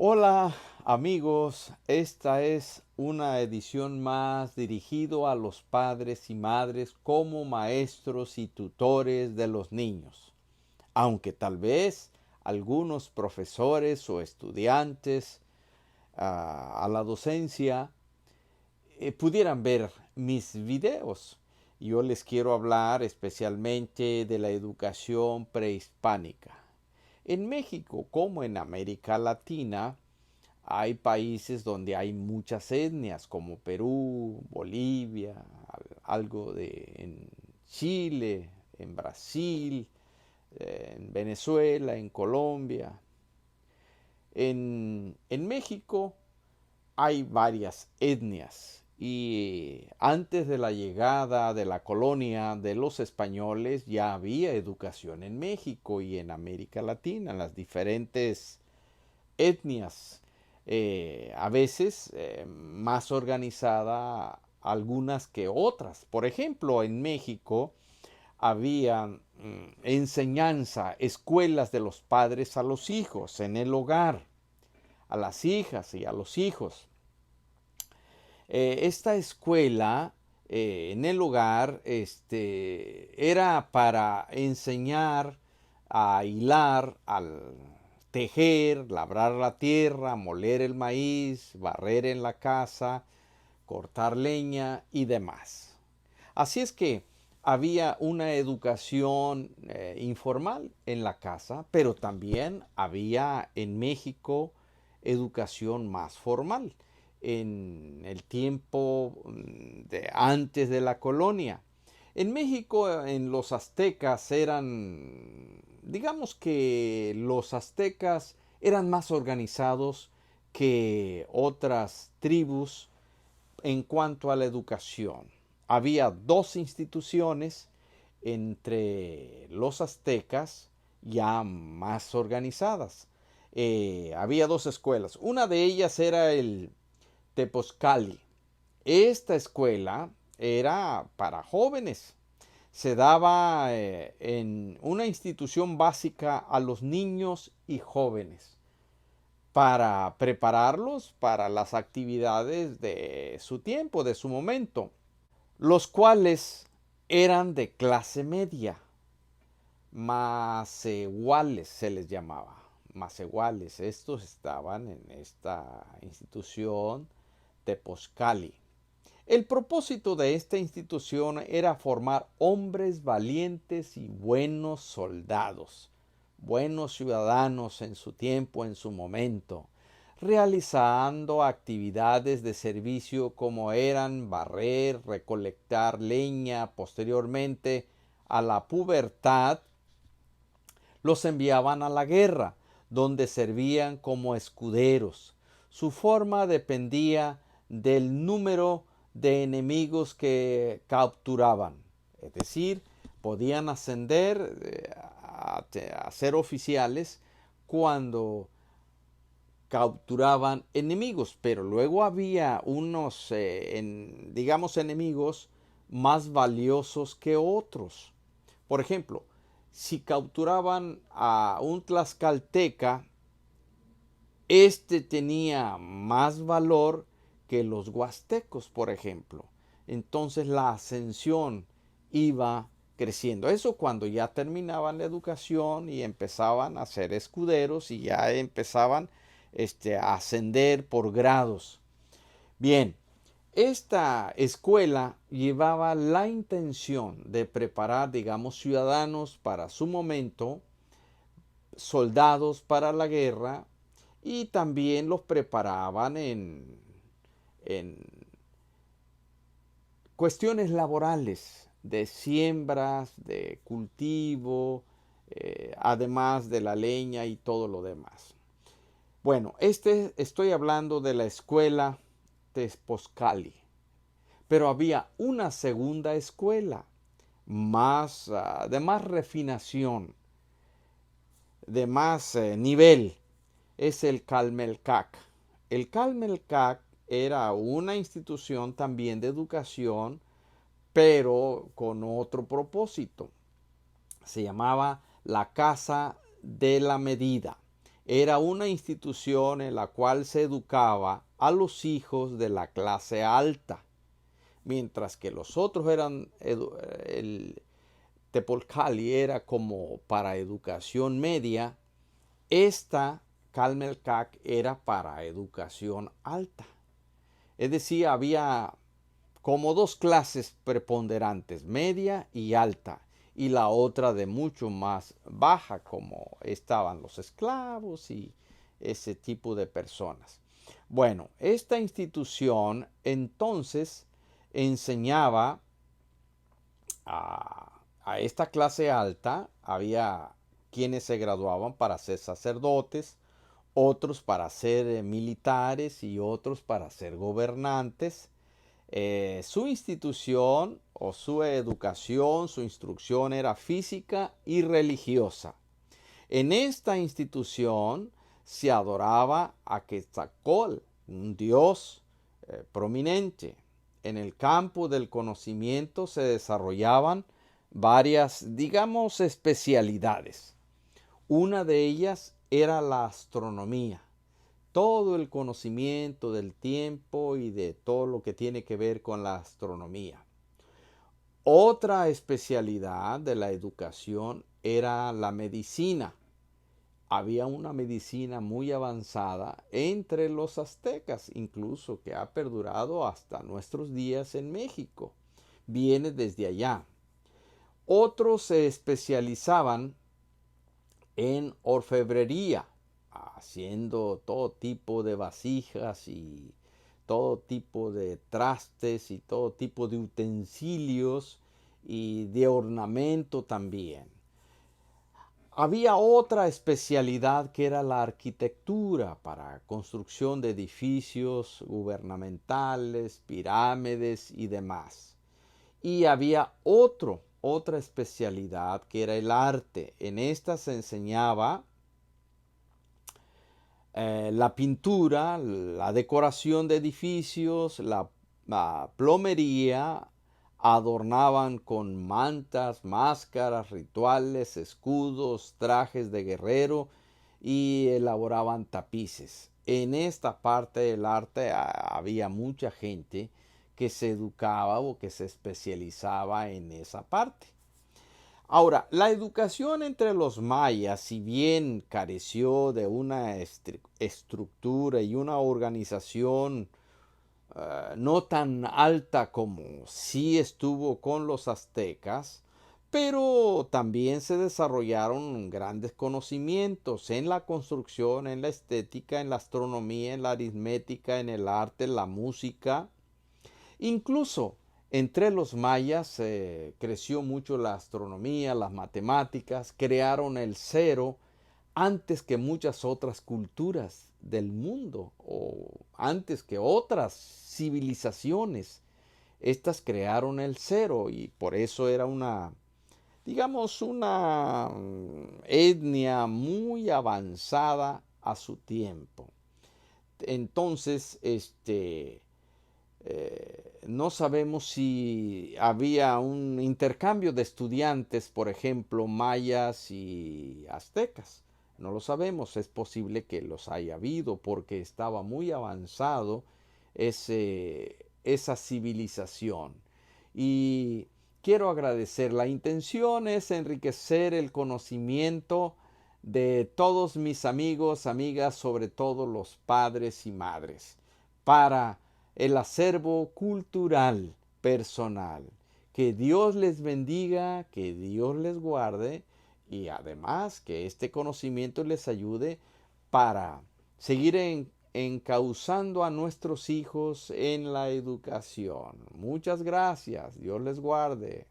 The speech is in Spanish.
Hola amigos, esta es una edición más dirigido a los padres y madres como maestros y tutores de los niños. Aunque tal vez algunos profesores o estudiantes a la docencia pudieran ver mis videos. Yo les quiero hablar especialmente de la educación prehispánica. En México, como en América Latina, hay países donde hay muchas etnias, como Perú, Bolivia, algo en Chile, en Brasil, en Venezuela, en Colombia. En México hay varias etnias y antes de la llegada de la colonia de los españoles ya había educación en México y en América Latina, en las diferentes etnias, a veces más organizada algunas que otras. Por ejemplo, en México había enseñanza, escuelas de los padres a los hijos en el hogar, a las hijas y a los hijos. Esta escuela en el hogar era para enseñar a hilar, al tejer, labrar la tierra, moler el maíz, barrer en la casa, cortar leña y demás. Así es que había una educación informal en la casa, pero también había en México educación más formal en el tiempo de antes de la colonia. En México, en los aztecas digamos que los aztecas eran más organizados que otras tribus en cuanto a la educación. Había dos instituciones entre los aztecas ya más organizadas. Había dos escuelas. Una de ellas era el Tepozcali. Esta escuela era para jóvenes. Se daba en una institución básica a los niños y jóvenes para prepararlos para las actividades de su tiempo, de su momento, los cuales eran de clase media, macehuales se les llamaba, macehuales. Estos estaban en esta institución Tepozcali. El propósito de esta institución era formar hombres valientes y buenos soldados, buenos ciudadanos en su tiempo, en su momento, realizando actividades de servicio como eran barrer, recolectar leña. Posteriormente a la pubertad los enviaban a la guerra, donde servían como escuderos. Su forma dependía del número de enemigos que capturaban. Es decir, podían ascender a ser oficiales cuando capturaban enemigos, pero luego había unos, digamos, enemigos más valiosos que otros. Por ejemplo, si capturaban a un tlaxcalteca, este tenía más valor que los huastecos, por ejemplo. Entonces la ascensión iba creciendo. Eso cuando ya terminaban la educación y empezaban a ser escuderos y ya empezaban a ascender por grados. Bien, esta escuela llevaba la intención de preparar, digamos, ciudadanos para su momento, soldados para la guerra, y también los preparaban en cuestiones laborales, de siembras, de cultivo, además de la leña y todo lo demás. Bueno, estoy hablando de la escuela Tepozcali, pero había una segunda escuela de más refinación, de más nivel, es el Calmelcac. El Calmelcac era una institución también de educación, pero con otro propósito. Se llamaba la Casa de la Medida. Era una institución en la cual se educaba a los hijos de la clase alta, mientras que los otros el Tepolcali era como para educación media. Esta Calmelcac era para educación alta. Es decir, había como dos clases preponderantes, media y alta, y la otra de mucho más baja, como estaban los esclavos y ese tipo de personas. Bueno, esta institución entonces enseñaba a esta clase alta. Había quienes se graduaban para ser sacerdotes, otros para ser militares y otros para ser gobernantes. Su institución o su educación, su instrucción era física y religiosa. En esta institución se adoraba a Quetzalcóatl, un dios prominente. En el campo del conocimiento se desarrollaban varias, digamos, especialidades. Una de ellas era la astronomía. Todo el conocimiento del tiempo y de todo lo que tiene que ver con la astronomía. Otra especialidad de la educación era la medicina. Había una medicina muy avanzada entre los aztecas, incluso que ha perdurado hasta nuestros días en México. Viene desde allá. Otros se especializaban en orfebrería, haciendo todo tipo de vasijas y todo tipo de trastes y todo tipo de utensilios y de ornamento también. Había otra especialidad que era la arquitectura para construcción de edificios gubernamentales, pirámides y demás. Y había otra especialidad que era el arte. En esta se enseñaba la pintura, la decoración de edificios, la plomería. Adornaban con mantas, máscaras, rituales, escudos, trajes de guerrero y elaboraban tapices. En esta parte del arte había mucha gente que se educaba o que se especializaba en esa parte. Ahora, la educación entre los mayas, si bien careció de una estructura y una organización no tan alta como sí estuvo con los aztecas, pero también se desarrollaron grandes conocimientos en la construcción, en la estética, en la astronomía, en la aritmética, en el arte, en la música. Incluso entre los mayas creció mucho la astronomía, las matemáticas, crearon el cero antes que muchas otras culturas del mundo o antes que otras civilizaciones. Estas crearon el cero y por eso era una, digamos, una etnia muy avanzada a su tiempo. Entonces, no sabemos si había un intercambio de estudiantes, por ejemplo, mayas y aztecas. No lo sabemos, es posible que los haya habido porque estaba muy avanzado esa civilización. Y quiero agradecer, la intención es enriquecer el conocimiento de todos mis amigos, amigas, sobre todo los padres y madres, para el acervo cultural personal. Que Dios les bendiga, que Dios les guarde y además que este conocimiento les ayude para seguir encauzando a nuestros hijos en la educación. Muchas gracias. Dios les guarde.